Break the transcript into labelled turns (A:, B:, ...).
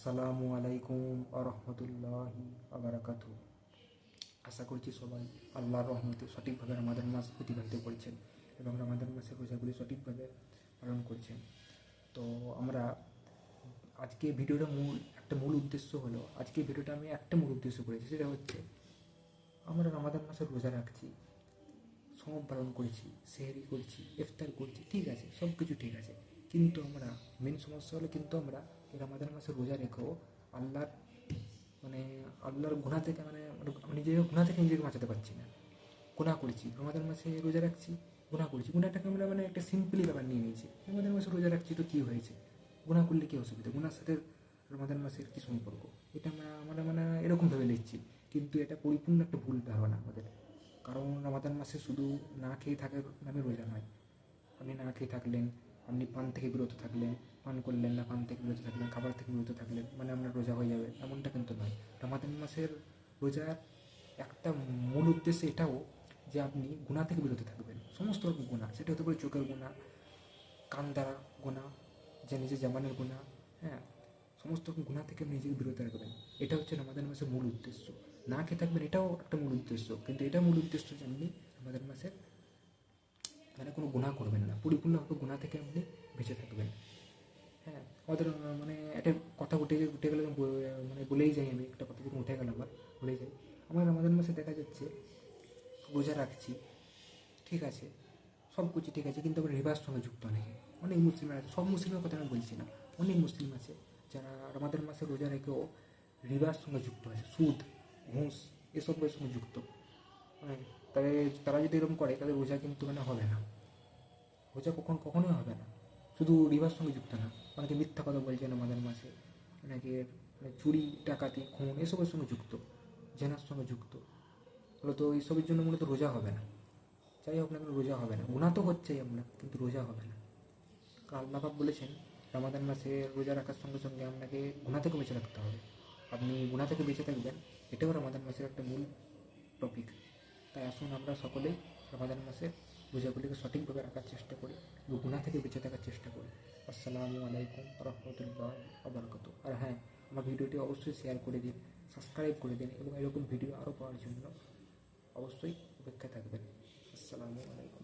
A: আসসালামু আলাইকুম আরহামতুল্লাহি আবরাকাতু। আশা করছি সবাই আল্লাহর রহমতে সঠিকভাবে রমাদান মাস অতিবাহিত করছেন এবং রমাদান মাসের রোজাগুলি সঠিকভাবে পালন করছেন। তো আমরা আজকে ভিডিওটা মূল উদ্দেশ্য হলো, আজকে ভিডিওটা আমি একটা মূল উদ্দেশ্য করেছি, সেটা হচ্ছে আমরা রমাদান মাসের রোজা রাখছি, সম পালন করছি, সেহরি করছি, ইফতার করছি, ঠিক আছে, সব কিছু ঠিক আছে, কিন্তু আমরা মেন সমস্যা হলো কিন্তু আমরা রমাদান মাসে রোজা রেখেও আল্লাহর মানে আল্লাহর গুনাহ থেকে নিজের গুনাহ থেকে নিজেকে বাঁচাতে পারছি না। গুনাহ করছি, রমাদান মাসে রোজা রাখছি, গুনাহ করছি, গুনাহটাকে আমরা একটা সিম্পলি ব্যাপার নিয়ে নিয়েছি। রমাদান মাসে রোজা রাখছি তো কী হয়েছে, গুনাহ করলে কী অসুবিধা, গুনার সাথে রমাদান মাসের কী সম্পর্ক, এটা আমরা এরকম ভেবে নিচ্ছি। কিন্তু এটা পরিপূর্ণ একটা ভুল ধারণা আমাদের। কারণ রমাদান মাসে শুধু না খেয়ে থাকার নামে রোজা নয়। আপনি না খেয়ে থাকলেন, আপনি পান থেকে বিরত থাকলেন, পান করলেন না, পান থেকে বিরত থাকলেন, খাবার থেকে বিরত থাকলেন, আপনার রোজা হয়ে যাবে, এমনটা কিন্তু নয়। রমাদান মাসের রোজার একটা মূল উদ্দেশ্য এটাও যে আপনি গুনাহ থেকে বিরত থাকবেন, সমস্ত রকম গুনাহ, সেটা হতে পারে চোখের গুনাহ, কান দ্বারা গুনাহ, যে নিজের জামানের গুনাহ, হ্যাঁ, সমস্ত রকম গুনাহ থেকে আপনি নিজেকে বিরত রাখবেন। এটা হচ্ছে রমাদান মাসের মূল উদ্দেশ্য। না খেয়ে থাকবেন, এটাও একটা মূল উদ্দেশ্য, কিন্তু এটা মূল উদ্দেশ্য যে আপনি রমাদান মাসের কোনো গুনাহ করবেন না, পরিপূর্ণভাবে গুনাহ থেকে আপনি বেঁচে থাকবেন। হ্যাঁ, আমাদের একটা কথা উঠে গেলে বলেই যাই, আমি একটা কথা যখন উঠে গেল আমার বলেই যাই। আমার রমাদান মাসে দেখা যাচ্ছে রোজা রাখছি, ঠিক আছে, সব কিছু ঠিক আছে, কিন্তু আমরা রিবার সঙ্গে যুক্ত অনেক মুসলিম আছে, সব মুসলিমের কথা আমি বলছি না, অনেক মুসলিম আছে যারা রমাদান মাসে রোজা রেখেও রিবার সঙ্গে যুক্ত আছে, সুদ, ঘুষ, এসবের সঙ্গে যুক্ত। হ্যাঁ, তবে তারা যদি এরকম করে তাদের রোজা কিন্তু হবে না, রোজা কখনোই হবে না। শুধু রিবার সঙ্গে যুক্ত না, অনেকে মিথ্যা কথা বলছেন আমাদের মাসে, অনেকে চুরি, ডাকাতি, খুন এসবের সঙ্গে যুক্ত, জেনার সঙ্গে যুক্ত, মূলত এইসবের জন্য মূলত রোজা হবে না। যাই হোক না কেন, রোজা হবে না, গুনাহ তো হচ্ছেই আমরা, কিন্তু রোজা হবে না। কারণ আল্লাহ পাক বলেছেন রমাদান মাসে রোজা রাখার সঙ্গে সঙ্গে আপনাকে গুনাহ থেকে বেঁচে থাকতে হবে। আপনি গুনাহ থেকে বেঁচে থাকবেন, এটাও রমাদান মাসের একটা মূল টপিক। তাই আসুন আমরা সকলেই রমাদান মাসে রোজাগুলিকে সঠিকভাবে রাখার চেষ্টা করি এবং গুনাহ থেকে বেঁচে থাকার চেষ্টা করি। আসসালামু আলাইকুম রহমতুল্লাহ আবরকাত। আর হ্যাঁ, আমার ভিডিওটি অবশ্যই শেয়ার করে দিন, সাবস্ক্রাইব করে দিন এবং এরকম ভিডিও আরও পাওয়ার জন্য অবশ্যই অপেক্ষায় থাকবেন। আসসালামু আলাইকুম।